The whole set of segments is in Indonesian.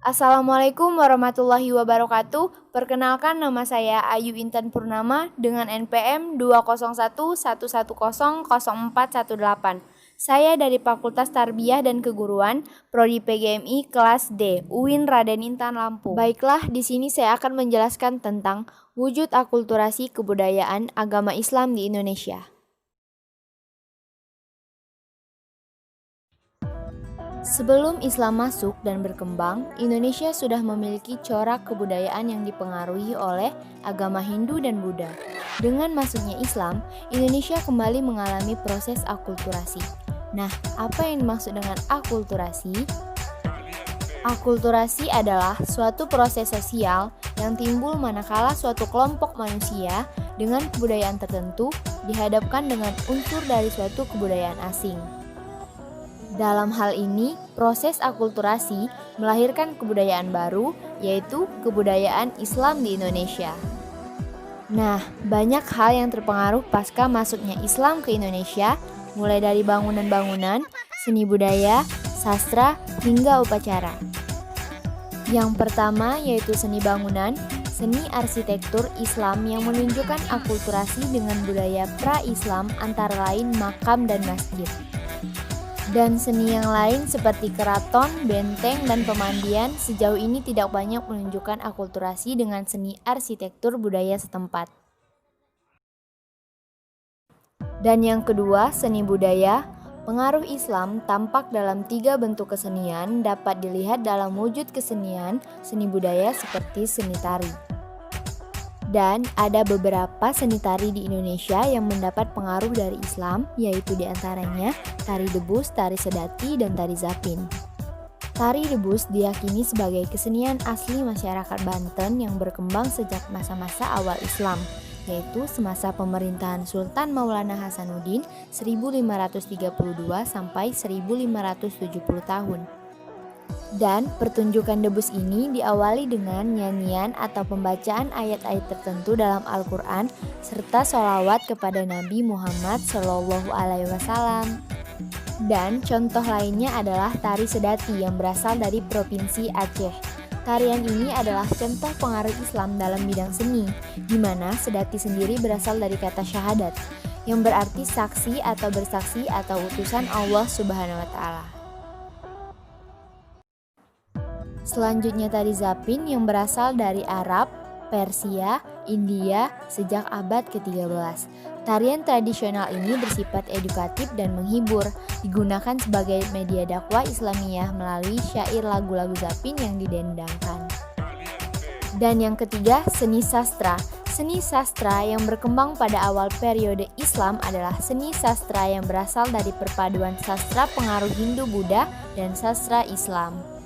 Assalamualaikum warahmatullahi wabarakatuh. Perkenalkan, nama saya Ayu Intan Purnama dengan NPM 20111000418. Saya dari Fakultas Tarbiyah dan Keguruan, Prodi PGMI kelas D, UIN Raden Intan Lampung. Baiklah, di sini saya akan menjelaskan tentang wujud akulturasi kebudayaan agama Islam di Indonesia. Sebelum Islam masuk dan berkembang, Indonesia sudah memiliki corak kebudayaan yang dipengaruhi oleh agama Hindu dan Buddha. Dengan masuknya Islam, Indonesia kembali mengalami proses akulturasi. Nah, apa yang dimaksud dengan akulturasi? Akulturasi adalah suatu proses sosial yang timbul manakala suatu kelompok manusia dengan kebudayaan tertentu dihadapkan dengan unsur dari suatu kebudayaan asing. Dalam hal ini, proses akulturasi melahirkan kebudayaan baru, yaitu kebudayaan Islam di Indonesia. Nah, banyak hal yang terpengaruh pasca masuknya Islam ke Indonesia, mulai dari bangunan-bangunan, seni budaya, sastra, hingga upacara. Yang pertama yaitu seni bangunan, seni arsitektur Islam yang menunjukkan akulturasi dengan budaya pra-Islam antara lain makam dan masjid. Dan seni yang lain seperti keraton, benteng, dan pemandian sejauh ini tidak banyak menunjukkan akulturasi dengan seni arsitektur budaya setempat. Dan yang kedua, seni budaya. Pengaruh Islam tampak dalam 3 bentuk kesenian dapat dilihat dalam wujud kesenian seni budaya seperti seni tari. Dan ada beberapa seni tari di Indonesia yang mendapat pengaruh dari Islam, yaitu diantaranya tari debus, tari sedati, dan tari zapin. Tari debus diyakini sebagai kesenian asli masyarakat Banten yang berkembang sejak masa-masa awal Islam, yaitu semasa pemerintahan Sultan Maulana Hasanuddin 1532 sampai 1570 tahun. Dan pertunjukan debus ini diawali dengan nyanyian atau pembacaan ayat-ayat tertentu dalam Al-Quran serta sholawat kepada Nabi Muhammad SAW. Dan contoh lainnya adalah tari sedati yang berasal dari Provinsi Aceh. Tarian ini adalah contoh pengaruh Islam dalam bidang seni, di mana sedati sendiri berasal dari kata syahadat, yang berarti saksi atau bersaksi atau utusan Allah Subhanahu wa Ta'ala. Selanjutnya tari zapin yang berasal dari Arab, Persia, India sejak abad ke-13. Tarian tradisional ini bersifat edukatif dan menghibur, digunakan sebagai media dakwah Islamiyah melalui syair lagu-lagu zapin yang didendangkan. Dan yang ketiga, seni sastra. Seni sastra yang berkembang pada awal periode Islam adalah seni sastra yang berasal dari perpaduan sastra pengaruh Hindu-Buddha dan sastra Islam.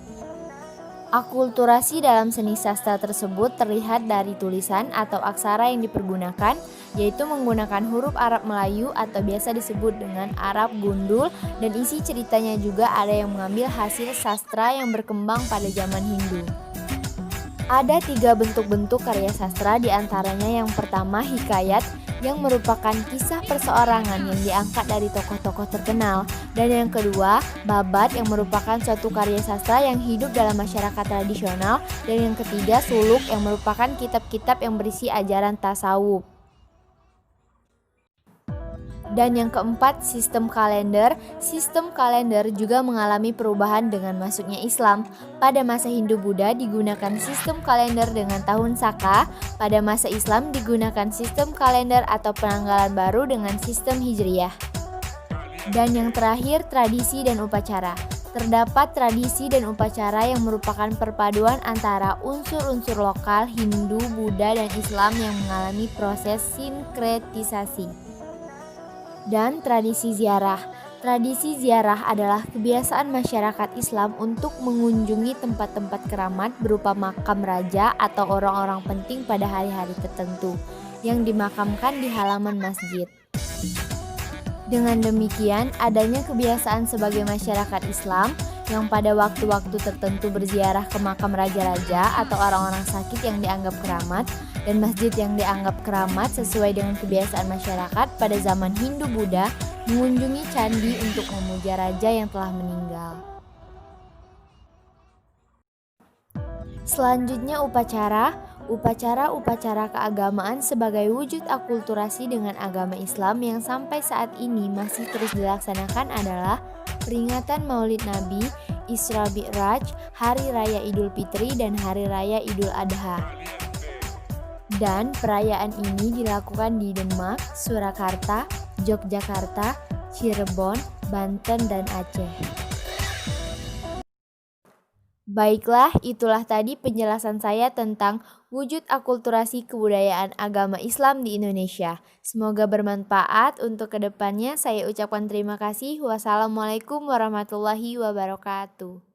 Akulturasi dalam seni sastra tersebut terlihat dari tulisan atau aksara yang dipergunakan, yaitu menggunakan huruf Arab Melayu atau biasa disebut dengan Arab Gundul, dan isi ceritanya juga ada yang mengambil hasil sastra yang berkembang pada zaman Hindu. Ada 3 bentuk-bentuk karya sastra, diantaranya yang pertama hikayat, yang merupakan kisah perseorangan yang diangkat dari tokoh-tokoh terkenal, dan yang kedua babat yang merupakan suatu karya sastra yang hidup dalam masyarakat tradisional, dan yang ketiga suluk yang merupakan kitab-kitab yang berisi ajaran tasawuf. Dan yang keempat, sistem kalender. Sistem kalender juga mengalami perubahan dengan masuknya Islam. Pada masa Hindu-Buddha digunakan sistem kalender dengan tahun Saka. Pada masa Islam digunakan sistem kalender atau penanggalan baru dengan sistem Hijriyah. Dan yang terakhir, tradisi dan upacara. Terdapat tradisi dan upacara yang merupakan perpaduan antara unsur-unsur lokal Hindu, Buddha, dan Islam yang mengalami proses sinkretisasi. Dan tradisi ziarah. Tradisi ziarah adalah kebiasaan masyarakat Islam untuk mengunjungi tempat-tempat keramat berupa makam raja atau orang-orang penting pada hari-hari tertentu yang dimakamkan di halaman masjid. Dengan demikian, adanya kebiasaan sebagai masyarakat Islam yang pada waktu-waktu tertentu berziarah ke makam raja-raja atau orang-orang sakit yang dianggap keramat, dan masjid yang dianggap keramat sesuai dengan kebiasaan masyarakat pada zaman Hindu-Buddha mengunjungi candi untuk memuja raja yang telah meninggal. Selanjutnya upacara. Upacara-upacara keagamaan sebagai wujud akulturasi dengan agama Islam yang sampai saat ini masih terus dilaksanakan adalah peringatan Maulid Nabi, Isra Mi'raj, Hari Raya Idul Fitri, dan Hari Raya Idul Adha. Dan perayaan ini dilakukan di Demak, Surakarta, Yogyakarta, Cirebon, Banten, dan Aceh. Baiklah, itulah tadi penjelasan saya tentang wujud akulturasi kebudayaan agama Islam di Indonesia. Semoga bermanfaat untuk kedepannya. Saya ucapkan terima kasih. Wassalamualaikum warahmatullahi wabarakatuh.